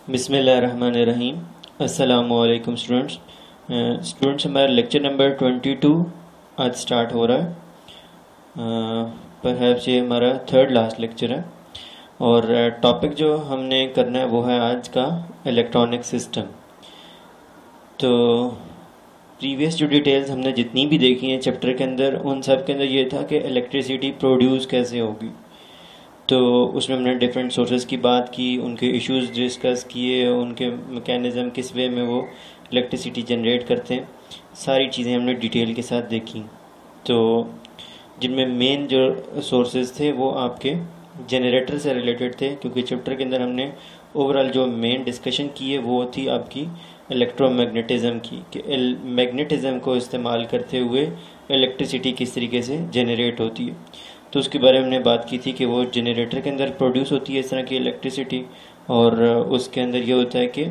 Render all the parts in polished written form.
बिस्मिल्लाहिर्रहमानिर्रहीम। अस्सलामुअलैकुम स्टूडेंट्स। हमारा लेक्चर नंबर 22 आज स्टार्ट हो रहा है। परहैप्स ये हमारा थर्ड लास्ट लेक्चर है और टॉपिक जो हमने करना है वो है आज का इलेक्ट्रॉनिक सिस्टम। तो प्रीवियस जो डिटेल्स हमने जितनी भी देखी हैं चैप्टर के अंदर, उन सब के अंदर ये था कि इलेक्ट्रिसिटी प्रोड्यूस कैसे होगी। तो उसमें हमने डिफरेंट सोर्सेज की बात की, उनके इश्यूज डिस्कस किए, उनके मैकेनिज़्म किस वे में वो इलेक्ट्रिसिटी जनरेट करते हैं, सारी चीज़ें हमने डिटेल के साथ देखी। तो जिनमें मेन जो सोर्सेज थे वो आपके जनरेटर से रिलेटेड थे, क्योंकि चैप्टर के अंदर हमने ओवरऑल जो मेन डिस्कशन की है वो थी आपकी इलेक्ट्रोमैग्नेटिज़्म की, कि मैग्नेटिज़्म को इस्तेमाल करते हुए इलेक्ट्रिसिटी किस तरीके से जनरेट होती है। तो उसके बारे में हमने बात की थी कि वो जनरेटर के अंदर प्रोड्यूस होती है इस तरह की इलेक्ट्रिसिटी, और उसके अंदर ये होता है कि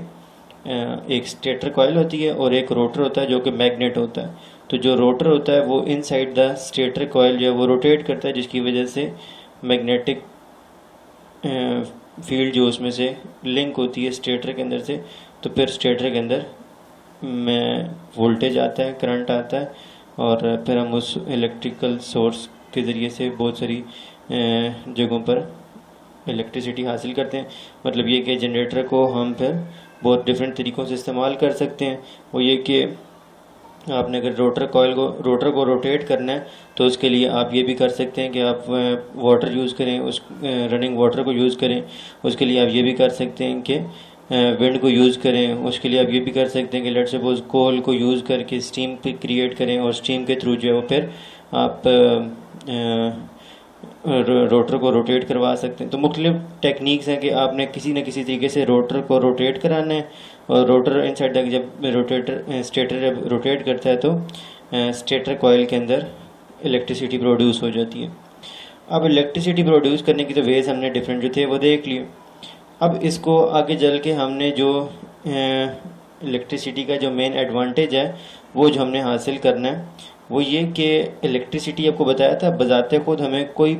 एक स्टेटर कॉइल होती है और एक रोटर होता है जो कि मैग्नेट होता है। तो जो रोटर होता है वो इनसाइड द स्टेटर कॉइल जो है वो रोटेट करता है, जिसकी वजह से मैग्नेटिक फील्ड जो उसमें से लिंक होती है स्टेटर के अंदर से, तो फिर स्टेटर के अंदर में वोल्टेज आता है, करंट आता है, और फिर हम उस इलेक्ट्रिकल सोर्स के ज़रिए से बहुत सारी जगहों पर इलेक्ट्रिसिटी हासिल करते हैं। मतलब ये कि जनरेटर को हम फिर बहुत डिफरेंट तरीक़ों से इस्तेमाल कर सकते हैं। वो ये कि आपने अगर रोटर को रोटेट करना है तो उसके लिए आप ये भी कर सकते हैं कि आप वाटर यूज़ करें, उस रनिंग वाटर को यूज़ करें। उसके लिए आप ये भी कर सकते हैं कि विंड को यूज़ करें। उसके लिए आप ये भी कर सकते हैं कि लेट्स सपोज कोल को यूज़ करके स्टीम क्रिएट करें, और स्टीम के थ्रू जो है वो फिर आप रोटर को रोटेट करवा सकते हैं। तो मुख्तलिफ टेक्निक्स हैं कि आपने किसी न किसी तरीके से रोटर को रोटेट कराना है, और रोटर इनसाइड तक जब स्टेटर रोटेट करता है तो स्टेटर कॉइल के अंदर इलेक्ट्रिसिटी प्रोड्यूस हो जाती है। अब इलेक्ट्रिसिटी प्रोड्यूस करने की तो वेज हमने डिफरेंट जो थे वो देख लिए। अब इसको आगे चल के हमने जो इलेक्ट्रिसिटी का जो मेन एडवांटेज है वो जो हमने हासिल करना है वो ये कि इलेक्ट्रिसिटी आपको बताया था बजाते खुद हमें कोई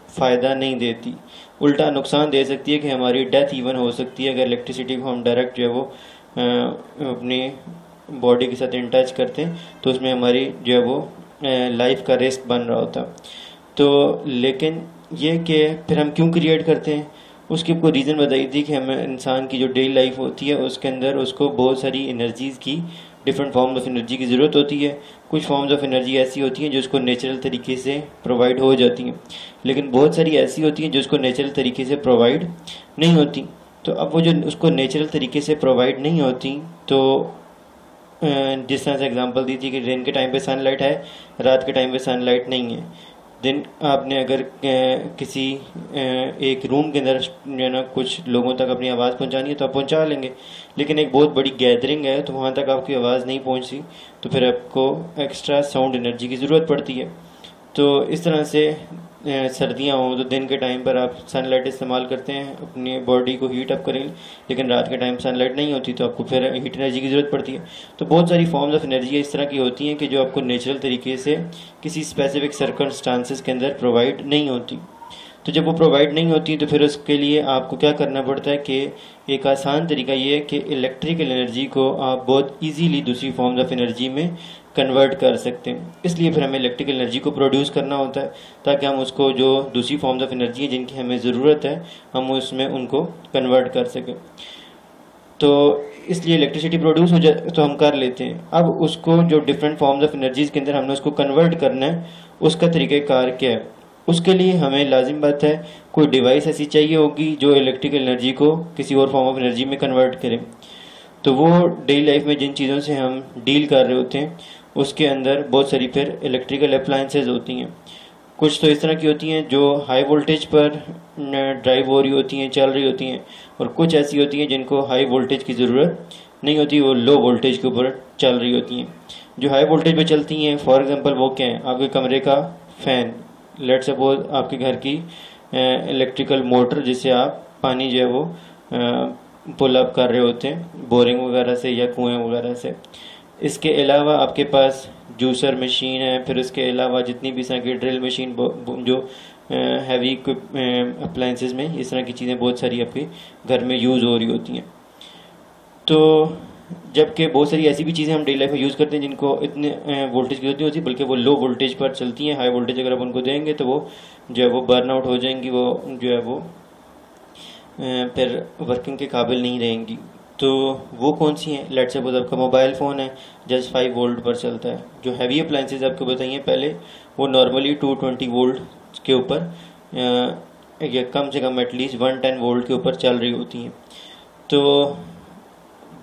फ़ायदा नहीं देती, उल्टा नुकसान दे सकती है कि हमारी डेथ इवन हो सकती है अगर इलेक्ट्रिसिटी को हम डायरेक्ट जो है वो अपनी बॉडी के साथ इन टच करते हैं, तो उसमें हमारी जो है वो लाइफ का रिस्क बन रहा होता। तो लेकिन ये कि फिर हम क्यों क्रिएट करते हैं, उसकी आपको रीज़न बताई थी कि हमें इंसान की जो डेली लाइफ होती है उसके अंदर उसको बहुत सारी एनर्जीज़ की, डिफरेंट फॉर्म्स ऑफ एनर्जी की ज़रूरत होती है। कुछ फॉर्म्स ऑफ एनर्जी ऐसी होती हैं जो उसको नेचुरल तरीके से प्रोवाइड हो जाती हैं, लेकिन बहुत सारी ऐसी होती हैं जो उसको नेचुरल तरीके से प्रोवाइड नहीं होती। तो अब वो जो उसको नेचुरल तरीके से प्रोवाइड नहीं होती, तो जिस तरह से एग्जांपल दी थी कि दिन के टाइम पे सनलाइट है, रात के टाइम पे सनलाइट नहीं है। दिन आपने अगर किसी एक रूम के अंदर जो है ना कुछ लोगों तक अपनी आवाज़ पहुंचानी है तो आप पहुंचा लेंगे, लेकिन एक बहुत बड़ी गैदरिंग है तो वहाँ तक आपकी आवाज़ नहीं पहुंची, तो फिर आपको एक्स्ट्रा साउंड एनर्जी की ज़रूरत पड़ती है। तो इस तरह से सर्दियाँ हों तो दिन के टाइम पर आप सनलाइट इस्तेमाल करते हैं अपनी बॉडी को हीट अप करें, लेकिन रात के टाइम सनलाइट नहीं होती तो आपको फिर हीट एनर्जी की ज़रूरत पड़ती है। तो बहुत सारी फॉर्म्स ऑफ एनर्जी इस तरह की होती हैं कि जो आपको नेचुरल तरीके से किसी स्पेसिफिक सर्कमस्टांसेस के अंदर प्रोवाइड नहीं होती। तो जब वो प्रोवाइड नहीं होती तो फिर उसके लिए आपको क्या करना पड़ता है कि एक आसान तरीका ये है कि इलेक्ट्रिकल एनर्जी को आप बहुत ईजीली दूसरी फॉर्म्स ऑफ एनर्जी में कन्वर्ट कर सकते हैं। इसलिए फिर हमें इलेक्ट्रिकल एनर्जी को प्रोड्यूस करना होता है ताकि हम उसको जो दूसरी फॉर्म्स ऑफ एनर्जी है जिनकी हमें ज़रूरत है हम उसमें उनको कन्वर्ट कर सकें। तो इसलिए इलेक्ट्रिसिटी प्रोड्यूस हो जाए तो हम कर लेते हैं। अब उसको जो डिफरेंट फॉर्म्स ऑफ एनर्जीज़ के अंदर हमने उसको कन्वर्ट करना है, उसका तरीक़ाकार क्या है, उसके लिए हमें लाजिम बात है कोई डिवाइस ऐसी चाहिए होगी जो इलेक्ट्रिकल एनर्जी को किसी और फॉर्म ऑफ एनर्जी में कन्वर्ट करे। तो वो डेली लाइफ में जिन चीज़ों से हम डील कर रहे होते हैं उसके अंदर बहुत सारी फिर इलेक्ट्रिकल अप्लायंसेज होती हैं। कुछ तो इस तरह की होती हैं जो हाई वोल्टेज पर ड्राइव हो रही होती हैं, चल रही होती हैं, और कुछ ऐसी होती हैं जिनको हाई वोल्टेज की ज़रूरत नहीं होती, वो लो वोल्टेज के ऊपर चल रही होती हैं। जो हाई वोल्टेज पर चलती हैं फॉर एग्जांपल वो क्या है, आपके कमरे का फ़ैन, लेट सपोज आपके घर की इलेक्ट्रिकल मोटर जिससे आप पानी जो है वो पुल अप कर रहे होते हैं बोरिंग वगैरह से या कुएं वगैरह से। इसके अलावा आपके पास जूसर मशीन है, फिर उसके अलावा जितनी भी इस तरह की ड्रिल मशीन जो हैवी अप्लायंसेस में इस तरह की चीज़ें बहुत सारी आपके घर में यूज़ हो रही होती हैं। तो जबकि बहुत सारी ऐसी भी चीज़ें हम डेली लाइफ में यूज़ करते हैं जिनको इतने वोल्टेज की जरूरत नहीं होती, बल्कि वो लो वोल्टेज पर चलती हैं। हाई वोल्टेज अगर आप उनको देंगे तो वो जो है वो बर्न आउट हो जाएंगी, वो जो है वो फिर वर्किंग के काबिल नहीं रहेंगी। तो वो कौन सी हैं? लेट्स सपोज आपका मोबाइल फ़ोन है, जस्ट 5 वोल्ट पर चलता है। जो हैवी अप्लाइंसेज आपको बताइए पहले, वो नॉर्मली 220 वोल्ट के ऊपर या कम से कम एटलीस्ट 110 वोल्ट के ऊपर चल रही होती हैं। तो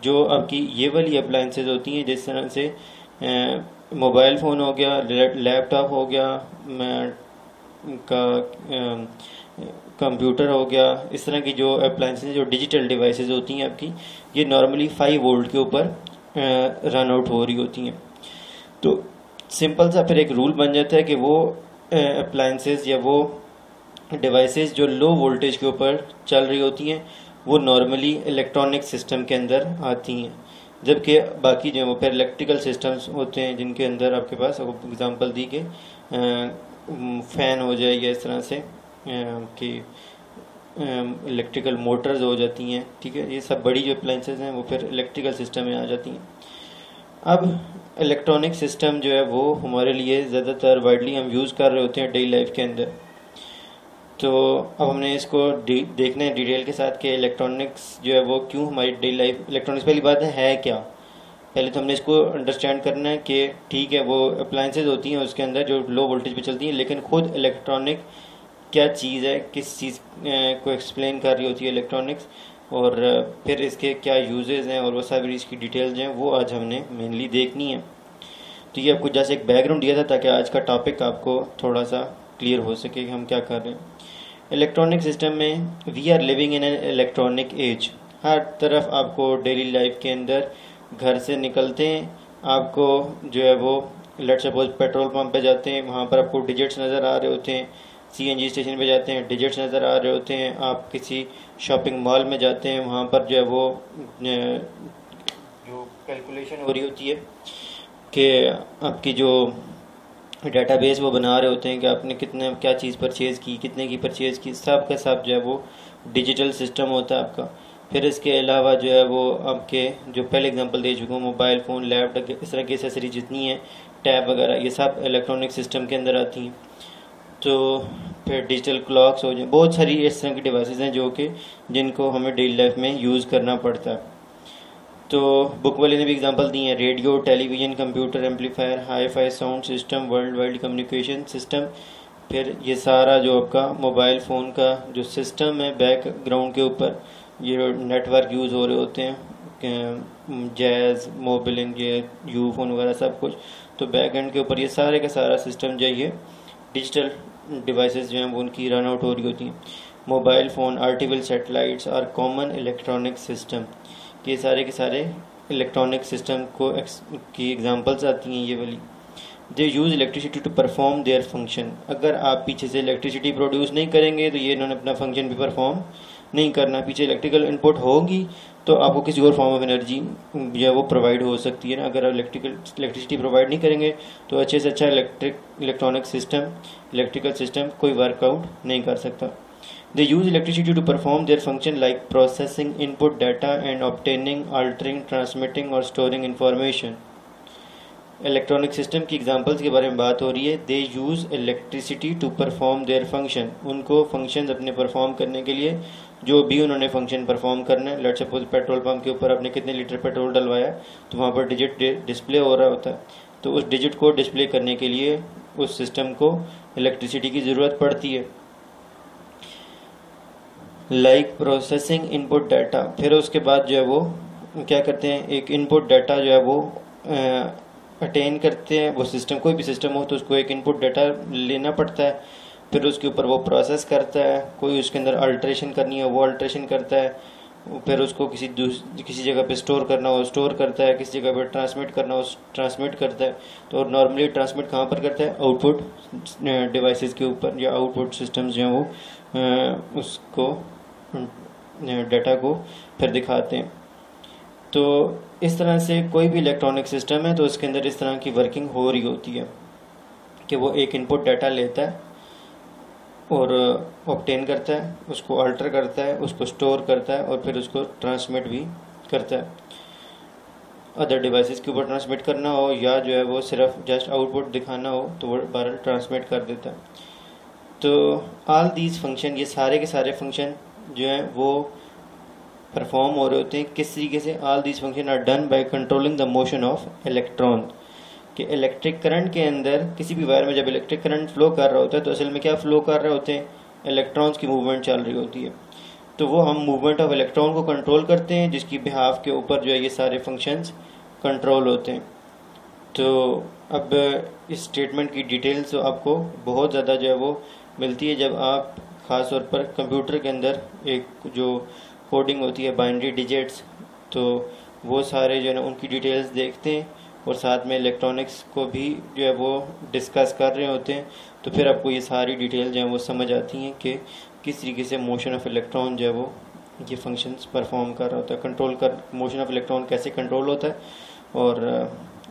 जो आपकी ये वाली अप्लाइंसेज होती हैं, जिस तरह से मोबाइल फ़ोन हो गया, लैपटॉप हो गया, कंप्यूटर हो गया, इस तरह की जो अप्लाइंसेज, जो डिजिटल डिवाइसेस होती हैं आपकी, ये नॉर्मली 5 वोल्ट के ऊपर रन आउट हो रही होती हैं। तो सिंपल सा फिर एक रूल बन जाता है कि वो अप्लाइंसेज या वो डिवाइसेस जो लो वोल्टेज के ऊपर चल रही होती हैं वो नॉर्मली इलेक्ट्रॉनिक सिस्टम के अंदर आती हैं, जबकि बाकी जो है वो फिर इलेक्ट्रिकल सिस्टम्स होते हैं जिनके अंदर आपके पास एग्जांपल दी कि फ़ैन हो जाए या इस तरह से कि इलेक्ट्रिकल मोटर्स हो जाती हैं। ठीक है, ये सब बड़ी जो अप्लाइंसेज हैं वो फिर इलेक्ट्रिकल सिस्टम में आ जाती हैं। अब इलेक्ट्रॉनिक सिस्टम जो है वो हमारे लिए ज़्यादातर वाइडली हम यूज़ कर रहे होते हैं डेली लाइफ के अंदर। तो अब हमने इसको देखना है डिटेल के साथ कि इलेक्ट्रॉनिक्स जो है वो क्यों हमारी डेली लाइफ, इलेक्ट्रॉनिक्स पहली बात है क्या। पहले तो हमने इसको अंडरस्टैंड करना है कि ठीक है वो अप्लाइंसेज होती हैं उसके अंदर जो लो वोल्टेज पे चलती हैं, लेकिन खुद इलेक्ट्रॉनिक क्या चीज़ है, किस चीज़ को एक्सप्लेन कर रही होती है इलेक्ट्रॉनिक्स, और फिर इसके क्या यूजेस हैं और वो सारी इसकी डिटेल्स हैं, वो आज हमने मेनली देखनी है। तो ये आपको जैसे एक बैकग्राउंड दिया था ताकि आज का टॉपिक आपको थोड़ा सा क्लियर हो सके कि हम क्या कर रहे हैं। इलेक्ट्रॉनिक सिस्टम में we are living in an electronic age. हर तरफ आपको डेली लाइफ के अंदर घर से निकलते हैं, आपको जो है वो लेट्स सपोज पेट्रोल पंप पे जाते हैं, वहाँ पर आपको डिजिट्स नज़र आ रहे होते हैं। सीएनजी स्टेशन पे जाते हैं, डिजिट्स नज़र आ रहे होते हैं। आप किसी शॉपिंग मॉल में जाते हैं, वहाँ पर जो है वो जो कैलकुलेशन हो रही होती है कि आपकी जो डेटाबेस वो बना रहे होते हैं कि आपने कितने क्या चीज़ परचेज़ की, कितने की परचेज़ की, सब का सब जो है वो डिजिटल सिस्टम होता है आपका। फिर इसके अलावा जो है वो आपके जो पहले एग्जांपल दे चुका हूँ, मोबाइल फ़ोन, लैपटॉप, इस तरह की एसेसरी जितनी है, टैब वगैरह, ये सब इलेक्ट्रॉनिक सिस्टम के अंदर आती हैं। तो फिर डिजिटल क्लॉक्स हो जाए, बहुत सारी इस तरह की डिवाइसेस हैं जो कि जिनको हमें डेली लाइफ में यूज़ करना पड़ता है। तो बुक वाले ने भी एग्जांपल दी हैं, radio, television, computer, amplifier, hi fi sound system, world wide communication system. फिर ये सारा जो आपका मोबाइल फ़ोन का जो सिस्टम है बैकग्राउंड के ऊपर ये नेटवर्क यूज़ हो रहे होते हैं, जैज़, मोबिलिंग, ये यू फोन वगैरह सब कुछ। तो बैक एंड के ऊपर ये सारे का सारा सिस्टम जो है डिजिटल डिवाइसेस जो हैं वो उनकी रन आउट हो रही होती हैं। Mobile phone, artificial satellites are common electronic system. ये सारे के सारे इलेक्ट्रॉनिक सिस्टम को की एग्जांपल्स आती हैं ये वाली। They use electricity to perform their function. अगर आप पीछे से इलेक्ट्रिसिटी प्रोड्यूस नहीं करेंगे तो ये इन्होंने अपना फंक्शन भी परफॉर्म नहीं करना। पीछे इलेक्ट्रिकल इनपुट होगी तो आपको किसी और फॉर्म ऑफ एनर्जी जो है वो प्रोवाइड हो सकती है ना। अगर आप इलेक्ट्रिसिटी प्रोवाइड नहीं करेंगे तो अच्छे से अच्छा इलेक्ट्रिकल सिस्टम कोई वर्कआउट नहीं कर सकता। They use electricity to perform their function like processing input data and obtaining, altering, transmitting और storing information. इलेक्ट्रॉनिक सिस्टम की एग्जांपल्स के बारे में बात हो रही है। They use electricity to perform their function. उनको फंक्शंस अपने परफॉर्म करने के लिए जो भी उन्होंने फंक्शन परफॉर्म करना है, लेट्स सपोज पेट्रोल पंप के ऊपर आपने कितने लीटर पेट्रोल डलवाया तो वहाँ पर डिजिट डिस्प्ले हो रहा होता है। तो उस डिजिट को डिस्प्ले करने के लिए उस सिस्टम को इलेक्ट्रिसिटी की ज़रूरत पड़ती है। Like processing input data. फिर उसके बाद जो है वो क्या करते हैं, एक इनपुट डाटा जो है वो अटेन करते हैं। वो सिस्टम, कोई भी सिस्टम हो तो उसको एक इनपुट डाटा लेना पड़ता है, फिर उसके ऊपर वो प्रोसेस करता है। कोई उसके अंदर अल्ट्रेशन करनी है वो अल्ट्रेशन करता है, फिर उसको किसी जगह पे स्टोर करना हो स्टोर करता है, किसी जगह पे ट्रांसमिट करना हो ट्रांसमिट करता है। तो नॉर्मली ट्रांसमिट कहाँ पर करता है, आउटपुट डिवाइसेस के ऊपर, या आउटपुट सिस्टम्स जो हैं वो उसको डाटा को फिर दिखाते हैं। तो इस तरह से कोई भी इलेक्ट्रॉनिक सिस्टम है तो उसके अंदर इस तरह की वर्किंग हो रही होती है कि वो एक इनपुट डाटा लेता है और ऑब्टेन करता है, उसको अल्टर करता है, उसको स्टोर करता है और फिर उसको ट्रांसमिट भी करता है, अदर डिवाइसेस के ऊपर ट्रांसमिट करना हो या जो है वो सिर्फ जस्ट आउटपुट दिखाना हो तो वो बहरहाल ट्रांसमिट कर देता है। तो ऑल दीज फंक्शन, ये सारे के सारे फंक्शन जो हैं वो परफॉर्म हो रहे होते हैं किस तरीके से? All these function are done by controlling the motion of electron. कि इलेक्ट्रिक करंट के अंदर किसी भी वायर में जब इलेक्ट्रिक करंट फ्लो कर रहा होता है तो असल में क्या फ्लो कर रहे होते हैं? इलेक्ट्रॉन्स की मूवमेंट चल रही होती है। तो वो हम मूवमेंट ऑफ इलेक्ट्रॉन को कंट्रोल करते हैं, जिसकी बिहाफ के ऊपर जो है ये सारे फंक्शंस कंट्रोल होते हैं। तो अब इस स्टेटमेंट की डिटेल्स तो आपको बहुत ज़्यादा जो है वो मिलती है जब आप ख़ास तौर पर कंप्यूटर के अंदर एक जो कोडिंग होती है बाइनरी डिजिट्स, तो वो सारे जो है ना उनकी डिटेल्स देखते हैं और साथ में इलेक्ट्रॉनिक्स को भी जो है वो डिस्कस कर रहे होते हैं। तो फिर आपको ये सारी डिटेल जो है वो समझ आती हैं कि किस तरीके से मोशन ऑफ इलेक्ट्रॉन जो है वो ये फंक्शंस परफॉर्म कर रहा होता है, कंट्रोल कर मोशन ऑफ इलेक्ट्रॉन कैसे कंट्रोल होता है। और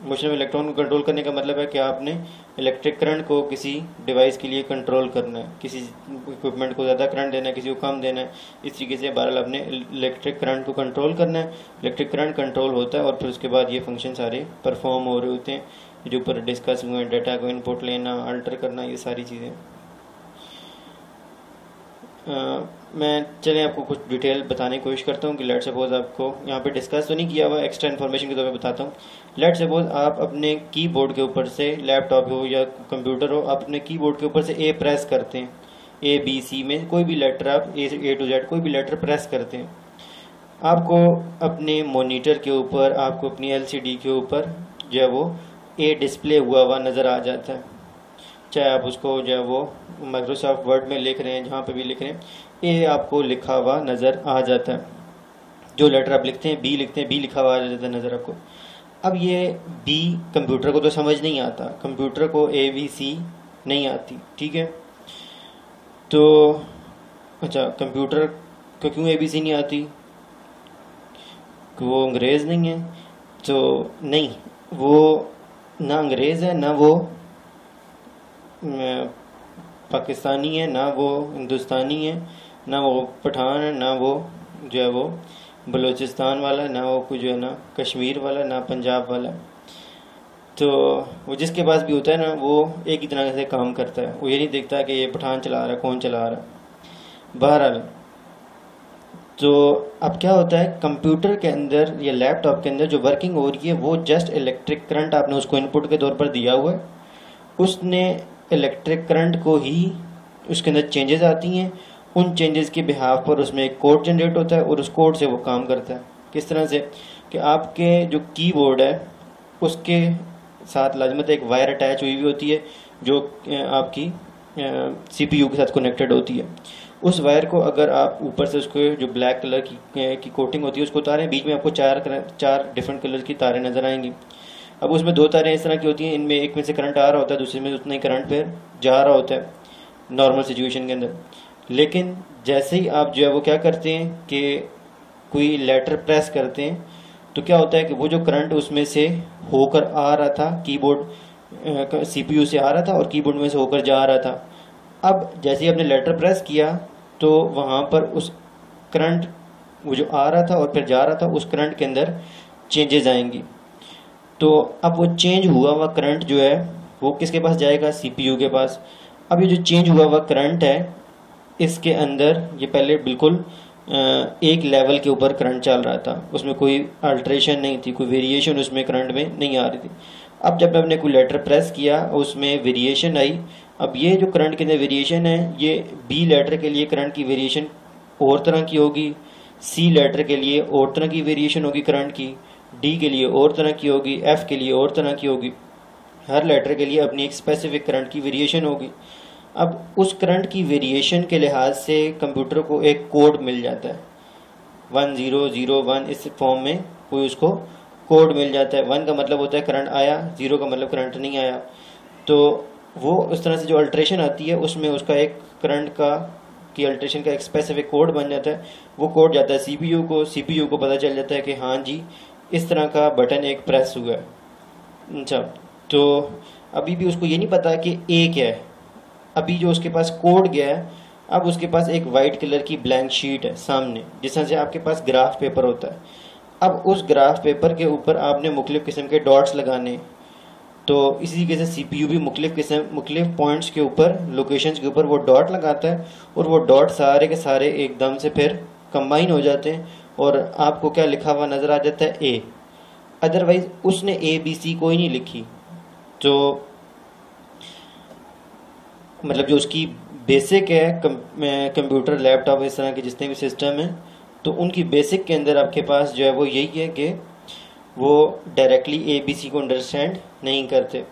मोशन ऑफ इलेक्ट्रॉन को कंट्रोल करने का मतलब है कि आपने इलेक्ट्रिक करंट को किसी डिवाइस के लिए कंट्रोल करना है, किसी इक्विपमेंट को ज़्यादा करंट देना है, किसी को कम देना है। इस तरीके से बहरहाल आपने इलेक्ट्रिक करंट को कंट्रोल करना है। इलेक्ट्रिक करंट कंट्रोल होता है और फिर उसके बाद ये फंक्शन सारे परफॉर्म हो रहे होते हैं जो ऊपर डिस्कस हुए हैं, डाटा को इनपुट लेना, अल्टर करना, ये सारी चीज़ें। मैं चलें आपको कुछ डिटेल बताने की कोशिश करता हूँ कि लेट सपोज आपको यहाँ पे डिस्कस तो नहीं किया हुआ, एक्स्ट्रा इन्फॉर्मेशन के तौर पे बताता हूँ। लेट सपोज आप अपने कीबोर्ड के ऊपर से, लैपटॉप हो या कंप्यूटर हो, आप अपने कीबोर्ड के ऊपर से ए प्रेस करते हैं, ए बी सी में कोई भी लेटर आप ए टू जेड कोई भी लेटर प्रेस करते हैं। आपको अपने मॉनिटर के ऊपर, आपको अपनी एलसीडी के ऊपर जो है वो ए डिस्प्ले हुआ नज़र आ जाता है। चाहे आप उसको जो है वो माइक्रोसॉफ्ट वर्ड में लिख रहे हैं, जहाँ पे भी लिख रहे हैं, ए आपको लिखा हुआ नज़र आ जाता है। जो लेटर आप लिखते हैं, बी लिखते हैं, बी लिखा हुआ आ जाता है नज़र आपको। अब ये बी कंप्यूटर को तो समझ नहीं आता, कंप्यूटर को ए बी सी नहीं आती, ठीक है। तो अच्छा, कंप्यूटर को क्यों ए बी सी नहीं आती? कि वो अंग्रेज़ नहीं है? तो नहीं, वो ना अंग्रेज़ है, ना वो पाकिस्तानी है, ना वो हिंदुस्तानी है, ना वो पठान है, ना वो जो है वो बलूचिस्तान वाला, ना वो कुछ जो है ना कश्मीर वाला, ना पंजाब वाला। तो वो जिसके पास भी होता है ना वो एक ही तरह से काम करता है, वो ये नहीं देखता कि ये पठान चला रहा है, कौन चला रहा है। बहरहाल तो अब क्या होता है, कंप्यूटर के अंदर या लैपटॉप के अंदर जो वर्किंग हो रही है वो जस्ट इलेक्ट्रिक करंट आपने उसको इनपुट के तौर पर दिया हुआ है, उसने इलेक्ट्रिक करंट को ही उसके अंदर चेंजेस आती हैं, उन चेंजेस के बिहाफ पर उसमें एक कोड जनरेट होता है और उस कोड से वो काम करता है। किस तरह से कि आपके जो कीबोर्ड है उसके साथ लाजमत एक वायर अटैच हुई हुई होती है जो आपकी सीपीयू के साथ कनेक्टेड होती है। उस वायर को अगर आप ऊपर से उसको जो ब्लैक कलर की कोटिंग होती है उसको उतारें, बीच में आपको चार डिफरेंट कलर की तारें नज़र आएंगी। अब उसमें दो तारें इस तरह की होती हैं, इनमें एक में से करंट आ रहा होता है, दूसरे में उतना ही करंट फिर जा रहा होता है नॉर्मल सिचुएशन के अंदर। लेकिन जैसे ही आप जो है वो क्या करते हैं कि कोई लेटर प्रेस करते हैं तो क्या होता है कि वो जो करंट उसमें से होकर आ रहा था, कीबोर्ड सीपीयू से आ रहा था और कीबोर्ड में से होकर जा रहा था। अब जैसे ही आपने लेटर प्रेस किया तो वहाँ पर उस करंट वो जो आ रहा था और फिर जा रहा था उस करंट के अंदर चेंजेस आएंगी। तो अब वो चेंज हुआ हुआ करंट जो है वो किसके पास जाएगा? सीपीयू के पास। अब ये जो चेंज हुआ हुआ करंट है इसके अंदर ये पहले बिल्कुल एक लेवल के ऊपर करंट चल रहा था, उसमें कोई अल्ट्रेशन नहीं थी, कोई वेरिएशन उसमें करंट में नहीं आ रही थी। अब जब हमने कोई लेटर प्रेस किया उसमें वेरिएशन आई। अब ये जो करंट के अंदर वेरिएशन है ये बी लेटर के लिए करंट की वेरिएशन और तरह की होगी, सी लेटर के लिए और तरह की वेरिएशन होगी करंट की, डी के लिए और तरह की होगी, एफ के लिए और तरह की होगी। हर लेटर के लिए अपनी एक स्पेसिफिक करंट की वेरिएशन होगी। अब उस करंट की वेरिएशन के लिहाज से कंप्यूटर को एक कोड मिल जाता है 1001, इस फॉर्म में कोई उसको कोड मिल जाता है। 1 का मतलब होता है करंट आया, 0 का मतलब करंट नहीं आया। तो वो उस तरह से जो अल्ट्रेशन आती है उसमें उसका एक करंट की अल्ट्रेशन का एक स्पेसिफिक कोड बन जाता है। वो कोड जाता है सीपीयू को, सीपीयू को पता चल जाता है कि हाँ जी इस तरह का बटन एक प्रेस हुआ है। अच्छा, तो अभी भी उसको ये नहीं पता कि ए क्या है। अभी जो उसके पास कोड गया है, अब उसके पास एक वाइट कलर की ब्लैंक शीट है सामने, जिस तरह से आपके पास ग्राफ पेपर होता है। अब उस ग्राफ पेपर के ऊपर आपने मुख्तलिफ़ किस्म के डॉट्स लगाने, तो इसी तरीके से CPU भी मुख्तलिफ पॉइंट्स के ऊपर, लोकेशंस के ऊपर वो डॉट लगाता है, और वो डॉट सारे के सारे एकदम से फिर कंबाइन हो जाते हैं और आपको क्या लिखा हुआ नज़र आ जाता है, A। अदरवाइज उसने ABC कोई नहीं लिखी। तो मतलब जो उसकी बेसिक है कंप्यूटर, लैपटॉप, इस तरह के जितने भी सिस्टम हैं, तो उनकी बेसिक के अंदर आपके पास जो है वो यही है कि वो डायरेक्टली ABC को अंडरस्टैंड नहीं करते।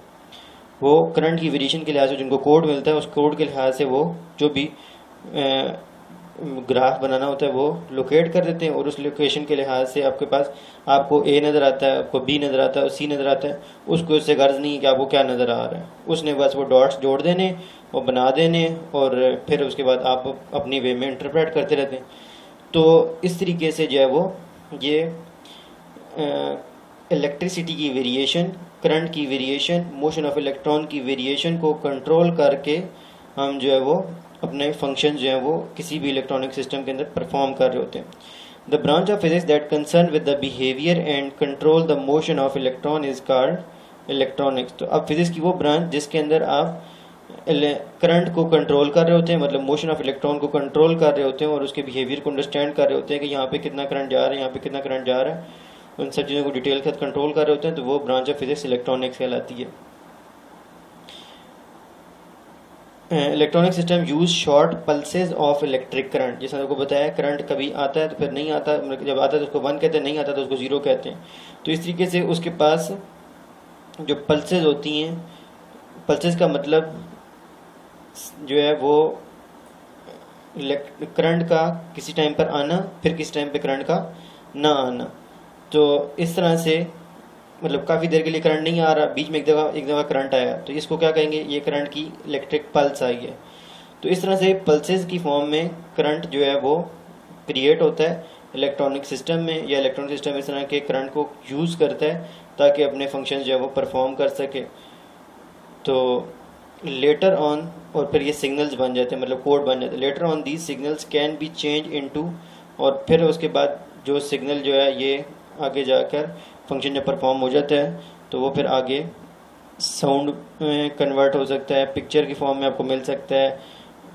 वो करंट की वेरिएशन के लिहाज से जिनको कोड मिलता है, उस कोड के लिहाज से वो जो भी ग्राफ बनाना होता है वो लोकेट कर देते हैं, और उस लोकेशन के लिहाज से आपके पास आपको A नज़र आता है, आपको B नज़र आता है और C नज़र आता है। उसको इससे गर्ज नहीं है कि आपको क्या नज़र आ रहा है, उसने बस वो डॉट्स जोड़ देने और बना देने, और फिर उसके बाद आप अपनी वे में इंटरप्रेट करते रहते हैं। तो इस तरीके से जो है वो ये इलेक्ट्रिसिटी की वेरिएशन, करंट की वेरिएशन, मोशन ऑफ इलेक्ट्रॉन की वेरिएशन को कंट्रोल करके हम जो है वो अपने फंक्शन जो है वो किसी भी इलेक्ट्रॉनिक सिस्टम के अंदर परफॉर्म कर रहे होते हैं। The branch of physics that concern with the behaviour and control the motion of electron is called electronics. तो अब फिजिक्स की वो ब्रांच जिसके अंदर आप करंट को कंट्रोल कर रहे होते हैं, मतलब मोशन ऑफ इलेक्ट्रॉन को कंट्रोल कर रहे होते हैं, और उसके बिहेवियर को अंडरस्टैंड कर रहे होते हैं कि यहाँ पे कितना करंट जा रहा है, यहाँ पे कितना करंट जा रहा है, उन सब चीज़ों को डिटेल के साथ कंट्रोल कर रहे होते हैं, तो वो ब्रांच ऑफ फिजिक्स इलेक्ट्रॉनिक्स कहलाती है। Electronic system use short pulses of electric current. जैसा आपको बताया, करंट कभी आता है तो फिर नहीं आता, जब आता है तो उसको 1 कहते हैं, नहीं आता तो उसको 0 कहते हैं। तो इस तरीके से उसके पास जो पल्सेज होती हैं, पल्सेज का मतलब जो है वो करंट का किसी टाइम पर आना, फिर किसी टाइम पे करंट का ना आना। तो इस तरह से मतलब काफ़ी देर के लिए करंट नहीं आ रहा, बीच में एक दफ़ा करंट आया, तो इसको क्या कहेंगे, ये करंट की इलेक्ट्रिक पल्स आई है। तो इस तरह से पल्सेस की फॉर्म में करंट जो है वो क्रिएट होता है इलेक्ट्रॉनिक सिस्टम में, या इलेक्ट्रॉनिक सिस्टम इस तरह के करंट को यूज़ करता है ताकि अपने फंक्शन जो है वो परफॉर्म कर सके। तो लेटर ऑन, और फिर ये सिग्नल्स बन जाते हैं, मतलब कोड बन जाते हैं। Later on these signals can be change into, और फिर उसके बाद जो सिग्नल जो है ये आगे जाकर फंक्शन जब परफॉर्म हो जाता है तो वो फिर आगे साउंड में कन्वर्ट हो सकता है, पिक्चर की फॉर्म में आपको मिल सकता है,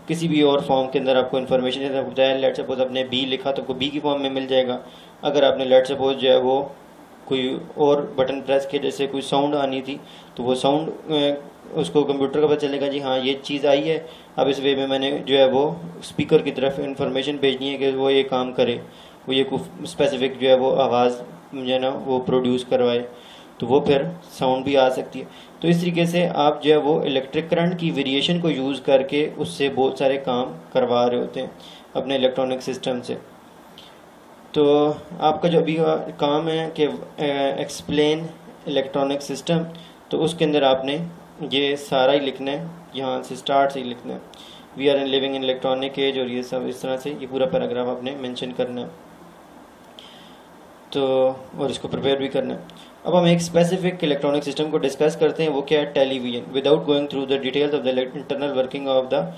किसी भी और फॉर्म के अंदर आपको इन्फॉर्मेशन जैसे आपको बताया, लेट सपोज आपने बी लिखा तो आपको बी की फॉर्म में मिल जाएगा। अगर आपने लेट सपोज जो है वो कोई और बटन प्रेस किया, जैसे कोई साउंड आनी थी, तो वो साउंड उसको कंप्यूटर का पता चलेगा जी हाँ ये चीज़ आई है, अब इस वे में मैंने जो है वो स्पीकर की तरफ इन्फॉर्मेशन भेजनी है कि वो ये काम करे, वो ये स्पेसिफिक जो है वो आवाज़ जो है ना वो प्रोड्यूस करवाए, तो वो फिर साउंड भी आ सकती है। तो इस तरीके से आप जो है वो इलेक्ट्रिक करंट की वेरिएशन को यूज़ करके उससे बहुत सारे काम करवा रहे होते हैं अपने इलेक्ट्रॉनिक सिस्टम से। तो आपका जो अभी काम है कि एक्सप्लेन इलेक्ट्रॉनिक सिस्टम, तो उसके अंदर आपने ये सारा ही लिखना है, यहाँ से स्टार्ट से ही लिखना है, we are in living in electronic age, और ये सब इस तरह से ये पूरा पैराग्राफ आपने मेंशन करना है। तो और इसको प्रिपेयर भी करना है। अब हम एक स्पेसिफिक इलेक्ट्रॉनिक सिस्टम को डिस्कस करते हैं, वो क्या है, television. Without going through the details of the internal working of the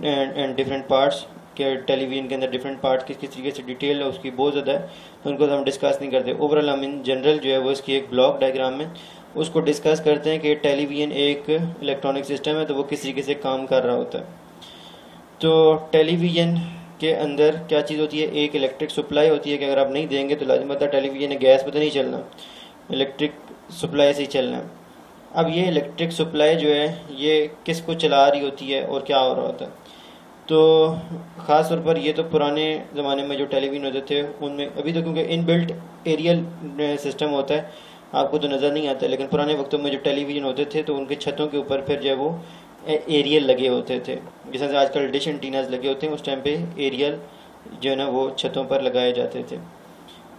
end different parts, के टेलीविजन के अंदर डिफरेंट पार्ट किस किस तरीके से डिटेल है उसकी बहुत ज़्यादा है, तो उनको हम डिस्कस नहीं करते। ओवरऑल हम इन जनरल जो है वो इसकी एक ब्लॉक डायग्राम में उसको डिस्कस करते हैं कि टेलीविजन एक इलेक्ट्रॉनिक सिस्टम है, तो वो किस तरीके से काम कर रहा होता है। तो टेलीविजन के अंदर क्या चीज़ होती है, एक इलेक्ट्रिक सप्लाई होती है कि अगर आप नहीं देंगे तो लाजिम होता है टेलीविजन है गैस पर तो नहीं चलना, इलेक्ट्रिक सप्लाई से ही चलना है। अब ये इलेक्ट्रिक सप्लाई जो है ये किसको चला रही होती है और क्या हो रहा होता है, तो ख़ास तौर पर ये तो पुराने ज़माने में जो टेलीविजन होते थे उनमें, अभी तो क्योंकि इनबिल्ट एरियल सिस्टम होता है आपको तो नज़र नहीं आता, लेकिन पुराने वक्तों में जो टेलीविज़न होते थे तो उनके छतों के ऊपर फिर जो है वो एरियल लगे होते थे, जैसे आजकल डिश एंटीनाज लगे होते हैं, उस टाइम पे एरियल जो है ना वो छतों पर लगाए जाते थे।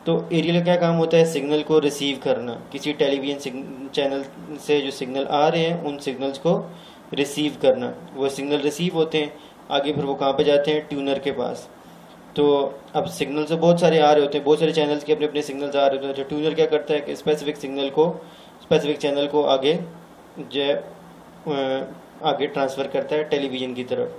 तो एरियल का क्या काम होता है, सिग्नल को रिसीव करना, किसी टेलीविज़न चैनल से जो सिग्नल आ रहे हैं उन सिग्नल्स को रिसीव करना। वो सिग्नल रिसीव होते हैं, आगे फिर वो कहाँ पे जाते हैं, ट्यूनर के पास। तो अब सिग्नल से बहुत सारे आ रहे होते हैं, बहुत सारे चैनल्स के अपने अपने सिग्नल्स आ रहे होते हैं, तो ट्यूनर क्या करता है कि स्पेसिफिक सिग्नल को, स्पेसिफिक चैनल को आगे जो आगे ट्रांसफ़र करता है टेलीविज़न की तरफ।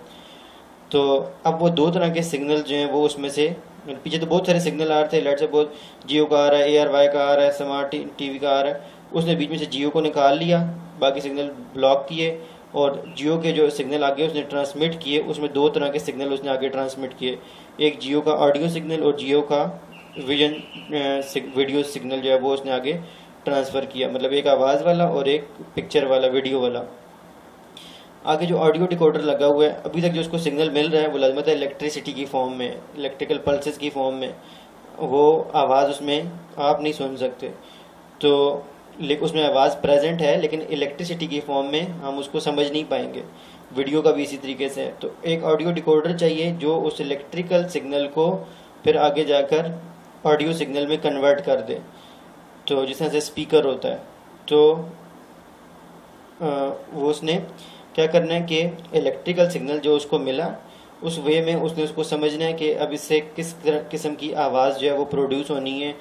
तो अब वो दो तरह के सिग्नल जो हैं वो उसमें से पीछे तो बहुत सारे सिग्नल आ रहे थे, लेट से बहुत जियो का आ रहा है, ARY का आ रहा है, स्मार्ट टीवी का आ रहा है, उसने बीच में से जियो को निकाल लिया, बाकी सिग्नल ब्लॉक किए और जियो के जो सिग्नल आगे उसने ट्रांसमिट किए, उसमें 2 तरह के सिग्नल उसने आगे ट्रांसमिट किए, एक जियो का ऑडियो सिग्नल और जियो का वीडियो सिग्नल जो है वो उसने आगे ट्रांसफ़र किया, मतलब एक आवाज़ वाला और एक पिक्चर वाला, वीडियो वाला। आगे जो ऑडियो डिकोडर लगा हुआ है, अभी तक जो उसको सिग्नल मिल रहा है वो लाजमत है इलेक्ट्रिसिटी की फॉर्म में, इलेक्ट्रिकल पल्सेस की फॉर्म में, वो आवाज़ उसमें आप नहीं सुन सकते। तो उसमें आवाज़ प्रेजेंट है लेकिन इलेक्ट्रिसिटी की फॉर्म में हम उसको समझ नहीं पाएंगे। वीडियो का भी इसी तरीके से है। तो एक ऑडियो डिकोडर चाहिए जो उस इलेक्ट्रिकल सिग्नल को फिर आगे जाकर ऑडियो सिग्नल में कन्वर्ट कर दे, तो जिस तरह से स्पीकर होता है। तो वो उसने क्या करना है कि इलेक्ट्रिकल सिग्नल जो उसको मिला उस वे में उसने उसको समझना है कि अब इससे किस किस्म की आवाज़ जो है वो प्रोड्यूस होनी है,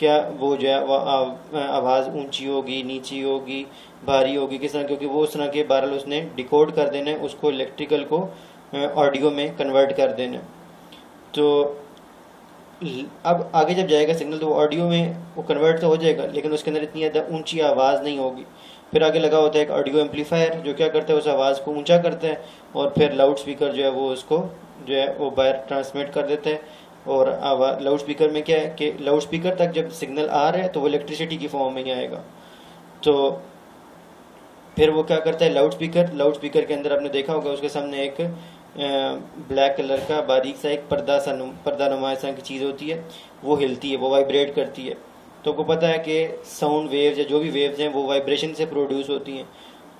क्या वो जो है वो आवाज़ ऊंची होगी, नीची होगी, भारी होगी, किस तरह, क्योंकि वो उस तरह के बहरहाल उसने डिकोड कर देना है, उसको इलेक्ट्रिकल को ऑडियो में कन्वर्ट कर देना है। तो अब आगे जब जाएगा सिग्नल तो वो ऑडियो में वो कन्वर्ट तो हो जाएगा लेकिन उसके अंदर इतनी ज़्यादा ऊंची आवाज़ नहीं होगी। फिर आगे लगा होता है एक ऑडियो एम्पलीफायर जो क्या करता है उस आवाज़ को ऊंचा करता है और फिर लाउड स्पीकर जो है वो उसको जो है वो बाहर ट्रांसमिट कर देता है। और लाउड स्पीकर में क्या है कि लाउड स्पीकर तक जब सिग्नल आ रहा है तो वो इलेक्ट्रिसिटी की फॉर्म में ही आएगा। तो फिर वो क्या करता है लाउड स्पीकर के अंदर आपने देखा होगा उसके सामने एक ब्लैक कलर का बारीक सा एक पर्दा नुमा सा की चीज़ होती है, वो हिलती है, वो वाइब्रेट करती है। तो आपको पता है कि साउंड वेव्स या जो भी वेव्स हैं वो वाइब्रेशन से प्रोड्यूस होती हैं।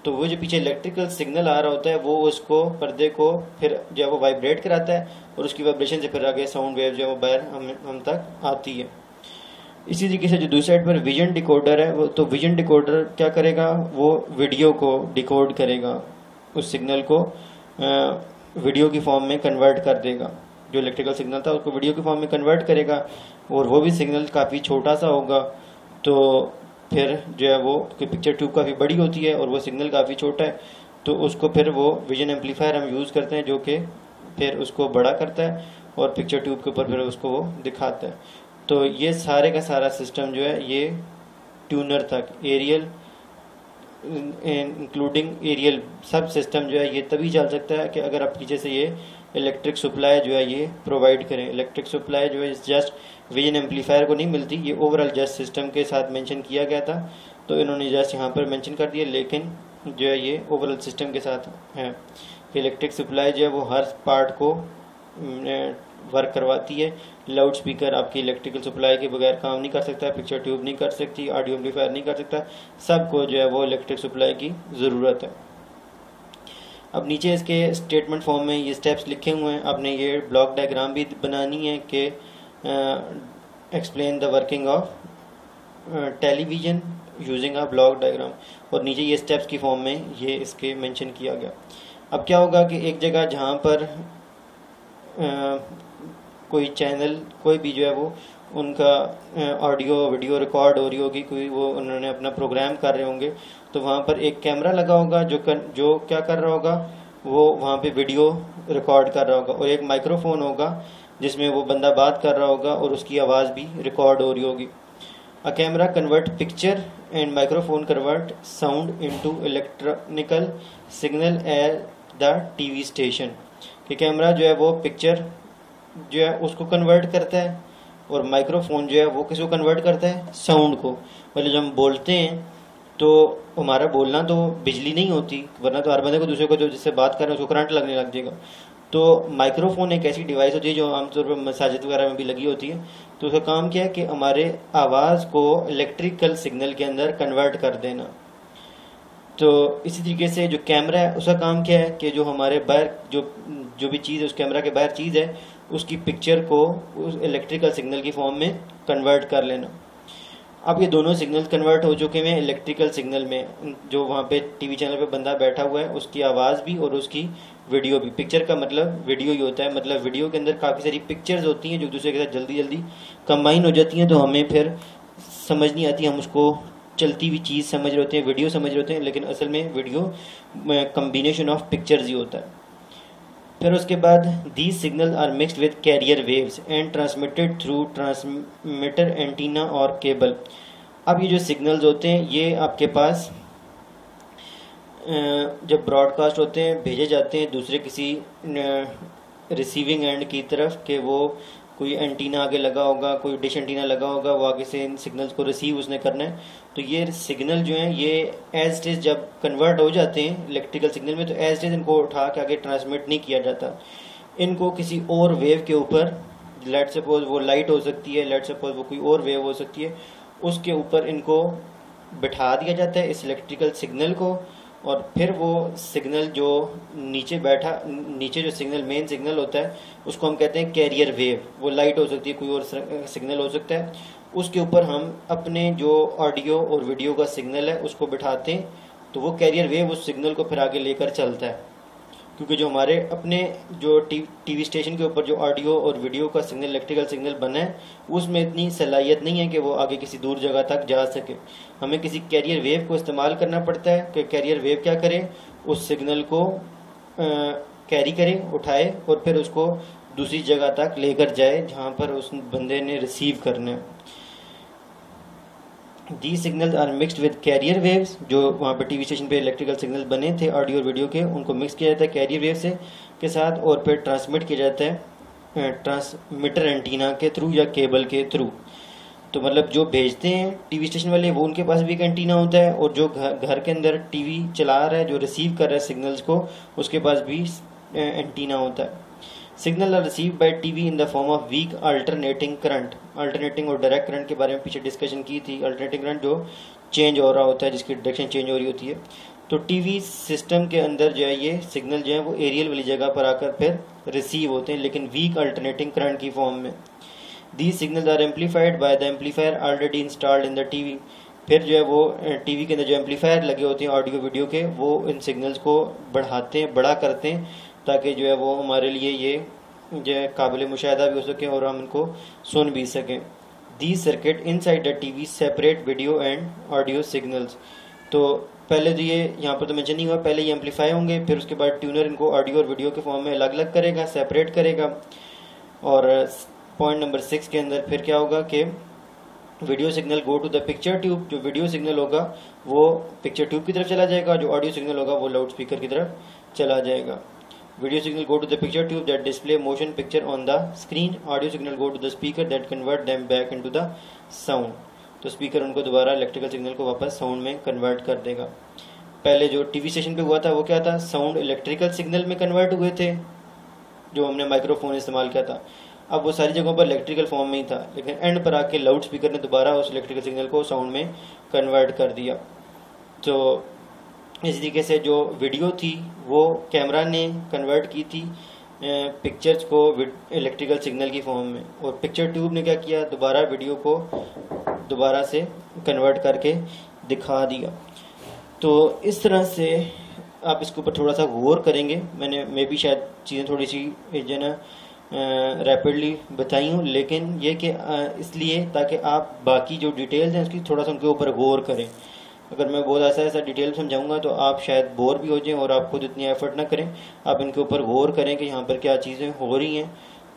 तो वो जो पीछे इलेक्ट्रिकल सिग्नल आ रहा होता है वो उसको पर्दे को फिर जो है वो वाइब्रेट कराता है और उसकी वाइब्रेशन से फिर आगे साउंड वेव जो है वो बाहर हम तक आती है। इसी तरीके से जो दूसरी साइड पर विजन डिकोडर है वो, तो विजन डिकोडर क्या करेगा, वो वीडियो को डिकोड करेगा, उस सिग्नल को वीडियो की फॉर्म में कन्वर्ट कर देगा। जो इलेक्ट्रिकल सिग्नल था उसको वीडियो की फॉर्म में कन्वर्ट करेगा और वो भी सिग्नल काफ़ी छोटा सा होगा। तो फिर जो है वो पिक्चर ट्यूब काफ़ी बड़ी होती है और वो सिग्नल काफ़ी छोटा है, तो उसको फिर वो विजन एम्पलीफायर हम यूज़ करते हैं जो कि फिर उसको बड़ा करता है और पिक्चर ट्यूब के ऊपर फिर उसको वो दिखाता है। तो ये सारे का सारा सिस्टम जो है ये ट्यूनर तक एरियल इंक्लूडिंग एरियल सब सिस्टम जो है ये तभी चल सकता है कि अगर आप पीछे से ये इलेक्ट्रिक सप्लाई जो है ये प्रोवाइड करें। इलेक्ट्रिक सप्लाई जो है जस्ट विजन एम्पलीफायर को नहीं मिलती, ये ओवरऑल जस्ट सिस्टम के साथ मेंशन किया गया था तो इन्होंने जस्ट यहाँ पर मेंशन कर दिया, लेकिन जो है ये ओवरऑल सिस्टम के साथ है। इलेक्ट्रिक सप्लाई जो है वो हर पार्ट को वर्क करवाती है। लाउड स्पीकर आपकी इलेक्ट्रिकल सप्लाई के बगैर काम नहीं कर सकता, पिक्चर ट्यूब नहीं कर सकती, ऑडियो एम्पलीफायर नहीं कर सकता, सबको जो है वो इलेक्ट्रिक सप्लाई की ज़रूरत है। अब नीचे इसके स्टेटमेंट फॉर्म में ये स्टेप्स लिखे हुए हैं, आपने ये ब्लॉक डायग्राम भी बनानी है कि explain the working of television using a block diagram, और नीचे ये स्टेप्स की फॉर्म में ये इसके मेंशन किया गया। अब क्या होगा कि एक जगह जहाँ पर कोई चैनल कोई भी जो है वो उनका ऑडियो वीडियो रिकॉर्ड हो रही होगी, कोई वो उन्होंने अपना प्रोग्राम कर रहे होंगे, तो वहाँ पर एक कैमरा लगा होगा जो क्या कर रहा होगा, वो वहाँ पे वीडियो रिकॉर्ड कर रहा होगा, और एक माइक्रोफोन होगा जिसमें वो बंदा बात कर रहा होगा और उसकी आवाज़ भी रिकॉर्ड हो रही होगी। A camera convert picture and microphone convert sound into electronical signal at the TV station. कि कैमरा जो है वो पिक्चर जो है उसको कन्वर्ट करता है और माइक्रोफोन जो है वो किसको कन्वर्ट करता है, साउंड को। मतलब जब हम बोलते हैं तो हमारा बोलना तो बिजली नहीं होती, वरना तो हर बंदे को दूसरे को जो जिससे बात कर रहे हैं उसको करंट लगने लग जाएगा। तो माइक्रोफोन एक ऐसी डिवाइस होती है जो आमतौर पर मसाजिद वगैरह में भी लगी होती है, तो उसका काम क्या है कि हमारे आवाज़ को इलेक्ट्रिकल सिग्नल के अंदर कन्वर्ट कर देना। तो इसी तरीके से जो कैमरा है उसका काम क्या है कि जो हमारे बाहर जो भी चीज़ है उस कैमरा के बाहर चीज़ है उसकी पिक्चर को उस इलेक्ट्रिकल सिग्नल की फॉर्म में कन्वर्ट कर लेना। अब ये दोनों सिग्नल कन्वर्ट हो चुके हैं इलेक्ट्रिकल सिग्नल में, जो वहाँ पे टीवी चैनल पे बंदा बैठा हुआ है उसकी आवाज़ भी और उसकी वीडियो भी। पिक्चर का मतलब वीडियो ही होता है, मतलब वीडियो के अंदर काफ़ी सारी पिक्चर्स होती हैं जो दूसरे के साथ जल्दी जल्दी कंबाइन हो जाती हैं, तो हमें फिर समझ नहीं आती, हम उसको चलती हुई चीज़ समझ रहे होते हैं, वीडियो समझ रहे होते हैं, लेकिन असल में वीडियो कम्बिनेशन ऑफ पिक्चर्स ही होता है। फिर उसके बाद these signal are mixed with carrier waves and transmitted through transmitter antenna और केबल। अब ये जो सिग्नल्स होते हैं ये आपके पास जब ब्रॉडकास्ट होते हैं भेजे जाते हैं दूसरे किसी रिसीविंग एंड की तरफ, कि वो कोई एंटीना आगे लगा होगा, कोई डिश एंटीना लगा होगा, वो आगे से इन सिग्नल्स को रिसीव उसने करना है। तो ये सिग्नल जो हैं ये एज इट इज जब कन्वर्ट हो जाते हैं इलेक्ट्रिकल सिग्नल में, तो एज इट इज इनको उठा के आगे ट्रांसमिट नहीं किया जाता, इनको किसी और वेव के ऊपर, लेट सपोज वो लाइट हो सकती है, लेट सपोज वो कोई और वेव हो सकती है, उसके ऊपर इनको बिठा दिया जाता है इस इलेक्ट्रिकल सिग्नल को, और फिर वो सिग्नल जो नीचे जो सिग्नल मेन सिग्नल होता है उसको हम कहते हैं कैरियर वेव। वो लाइट हो सकती है, कोई और सिग्नल हो सकता है, उसके ऊपर हम अपने जो ऑडियो और वीडियो का सिग्नल है उसको बिठाते हैं, तो वो कैरियर वेव उस सिग्नल को फिर आगे लेकर चलता है। क्योंकि जो हमारे अपने जो टीवी स्टेशन के ऊपर जो ऑडियो और वीडियो का सिग्नल, इलेक्ट्रिकल सिग्नल बना है, उसमें इतनी सलाहियत नहीं है कि वो आगे किसी दूर जगह तक जा सके। हमें किसी कैरियर वेव को इस्तेमाल करना पड़ता है कि कैरियर वेव क्या करे, उस सिग्नल को कैरी करे, उठाए और फिर उसको दूसरी जगह तक लेकर जाए जहाँ पर उस बंदे ने रिसीव करना है। The signals are mixed with carrier waves, जो वहाँ पे टीवी स्टेशन पे इलेक्ट्रिकल सिग्नल बने थे ऑडियो और वीडियो के, उनको मिक्स किया जाता है कैरियर वेव से के साथ, और फिर ट्रांसमिट किया जाता है ट्रांसमीटर एंटीना के थ्रू या केबल के थ्रू। तो मतलब जो भेजते हैं टीवी स्टेशन वाले वो उनके पास भी एक एंटीना होता है, और जो घर के अंदर टीवी चला रहा है, जो रिसीव कर रहा है सिग्नल्स को, उसके पास भी एंटीना होता है। Signal are receive by TV in the form of weak alternating current. Alternating और डायरेक्ट करंट के बारे में पीछे डिस्कशन की थी। अल्टरनेटिंग करंट जो चेंज हो रहा होता है, जिसकी डायरेक्शन चेंज हो रही होती है। तो टीवी सिस्टम के अंदर जो है ये सिग्नल जो है वो एरियल वाली जगह पर आकर फिर रिसीव होते हैं, लेकिन वीक अल्टरनेटिंग करंट की फॉर्म में। These signals are amplified by the amplifier already installed in the TV. फिर जो है वो टीवी के अंदर जो एम्पलीफायर लगे होते हैं ऑडियो वीडियो के, वो इन सिग्नल्स को बढ़ाते हैं, बड़ा करते हैं, ताकि जो है वो हमारे लिए ये जो है काबिल मुशाहिदा भी हो सके और हम इनको सुन भी सकें। दी circuit inside the TV separate video and audio signals. तो पहले तो ये यहाँ पर तो मेंशन नहीं हुआ, पहले ये एम्पलीफाई होंगे, फिर उसके बाद ट्यूनर इनको ऑडियो और वीडियो के फॉर्म में अलग अलग करेगा, सेपरेट करेगा। और पॉइंट नंबर 6 के अंदर फिर क्या होगा कि video signal go to the picture tube. जो वीडियो सिग्नल होगा वो पिक्चर ट्यूब की तरफ चला जाएगा, जो ऑडियो सिग्नल होगा वो लाउड स्पीकर की तरफ चला जाएगा। Video signal go to the picture tube that display motion picture on the screen. Audio signal go to the speaker that convert them back into the sound. तो speaker उनको दोबारा electrical signal को वापस sound में convert कर देगा। पहले जो टीवी स्टेशन पे हुआ था वो क्या था, साउंड इलेक्ट्रिकल सिग्नल में कन्वर्ट हुए थे, जो हमने माइक्रोफोन इस्तेमाल किया था। अब वो सारी जगहों पर इलेक्ट्रिकल फॉर्म में ही था, लेकिन एंड पर आके लाउड स्पीकर ने दोबारा उस इलेक्ट्रिकल सिग्नल को साउंड में कन्वर्ट कर दिया। तो इस तरीके से जो वीडियो थी वो कैमरा ने कन्वर्ट की थी पिक्चर्स को इलेक्ट्रिकल सिग्नल की फॉर्म में, और पिक्चर ट्यूब ने क्या किया, दोबारा वीडियो को दोबारा से कन्वर्ट करके दिखा दिया। तो इस तरह से आप इसके ऊपर थोड़ा सा गौर करेंगे। मैं भी शायद चीज़ें थोड़ी सी जो ना रैपिडली बताई हूँ, लेकिन ये कि इसलिए ताकि आप बाकी जो डिटेल्स हैं उसकी थोड़ा सा उनके ऊपर गौर करें। अगर मैं बहुत ऐसा डिटेल समझाऊंगा तो आप शायद बोर भी हो जाएं और आप खुद इतनी एफर्ट ना करें। आप इनके ऊपर गौर करें कि यहाँ पर क्या चीज़ें हो रही हैं,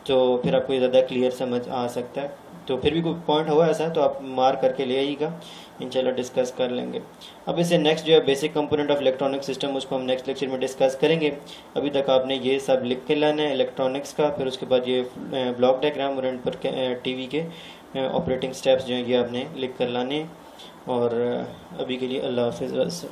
तो फिर आपको ज़्यादा क्लियर समझ आ सकता है। तो फिर भी कोई पॉइंट हुआ ऐसा तो आप मार्क करके ले आइएगा, इंशाल्लाह डिस्कस कर लेंगे। अब इससे नेक्स्ट जो है basic component of electronic system, उसको हम नेक्स्ट लेक्चर में डिस्कस करेंगे। अभी तक आपने ये सब लिख के लाना है इलेक्ट्रॉनिक्स का, फिर उसके बाद ये ब्लॉक डायग्राम और पर टीवी के ऑपरेटिंग स्टेप्स जो हैं ये आपने लिख कर लाने। और अभी के लिए अल्लाह हाफ़िज़।